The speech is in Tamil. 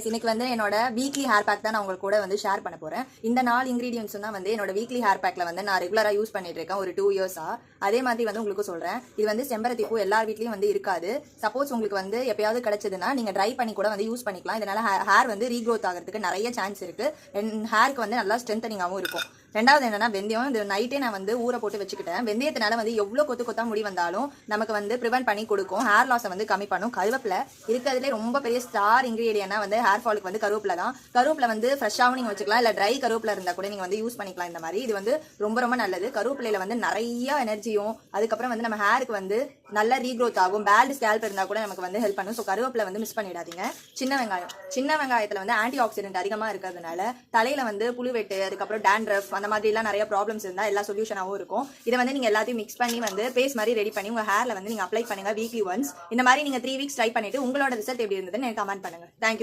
இன்னைக்கு வந்து என்னோட வீக்லி ஹேர் பேக் தான் நான் உங்களுக்கு கூட வந்து ஷேர் பண்ண போறேன். இந்த 4 இன்கிரீடியன்ஸ் தான் வந்து என்னோட வீக்லி ஹேர் பேக்ல வந்து நான் ரெகுலரா யூஸ் பண்ணிட்டு இருக்கேன் ஒரு 2 இயர்ஸா. அதே மாதிரி வந்து உங்களுக்கு சொல்றேன், இது வந்து செம்பருத்தி பூ எல்லார் வீட்லயும் வந்து இருக்காது. சப்போஸ் உங்களுக்கு வந்து எப்பயாவது கிடைச்சதுன்னா நீங்க ட்ரை பண்ணி கூட வந்து யூஸ் பண்ணிக்கலாம். இதனால ஹேர் வந்து ரீக்ரோத் ஆகிறதுக்கு நிறைய சான்ஸ் இருக்கு. ஹேருக்கு வந்து நல்லா ஸ்ட்ரென்தனிங்காகவும் இருக்கும். ரெண்டாவது என்னன்னா வெந்தயம். இது நைட்டே நான் வந்து ஊற போட்டு வச்சுக்கிட்டேன். வெந்தயத்தினால வந்து எவ்வளவு கொத்து கொத்தா முடி வந்தாலும் நமக்கு வந்து ப்ரிவென்ட் பண்ணி கொடுக்கும். ஹேர் லாஸை வந்து கம்மி பண்ணும். கருவேப்பிலை இருக்கிறதுலே ரொம்ப பெரிய ஸ்டார் இன்கிரீடியன்ட்னா வந்து ஹேர் ஃபாலுக்கு வந்து கருவேப்பிலை தான். கருவேப்பிலை வந்து ஃப்ரெஷ்ஷாகவும் நீங்க வச்சுக்கலாம், இல்ல ட்ரை கருவேப்பிலை இருந்தா கூட நீங்க வந்து யூஸ் பண்ணிக்கலாம். இந்த மாதிரி இது வந்து ரொம்ப ரொம்ப நல்லது. கருவேப்பிலையில வந்து நிறைய எனர்ஜியும், அதுக்கப்புறம் வந்து நம்ம ஹேருக்கு வந்து நல்ல ரீக்ரோத் ஆகும். பேல்டு ஸ்கேல்ப் இருந்தா கூட நமக்கு வந்து ஹெல்ப் பண்ணும். ஸோ கருவேப்பிலை வந்து மிஸ் பண்ணிடாதீங்க. சின்ன வெங்காயத்துல வந்து ஆன்டி ஆக்சிடென்ட் அதிகமா இருக்கிறதுனால தலையில வந்து புழுவெட்டு, அதுக்கப்புறம் டேண்ட்ரஃப், அந்த மாதிரி எல்லாம் நிறைய ப்ராப்ளம்ஸ் இருந்தா எல்லா சொல்யூஷனாகவும் இருக்கும். இதை வந்து நீங்க எல்லாத்தையும் மிக்ஸ் பண்ணி வந்து பேஸ்ட் மாதிரி ரெடி பண்ணி உங்க ஹேர்ல வந்து நீங்க அப்ளை பண்ணுங்க வீக்லி ஒன்ஸ். இந்த மாதிரி நீங்க 3 வீக்ஸ் ட்ரை பண்ணிட்டு உங்களோட ரிசல்ட் எப்படி இருந்ததுன்னு எனக்கு கமெண்ட் பண்ணுங்க. தேங்க்யூ.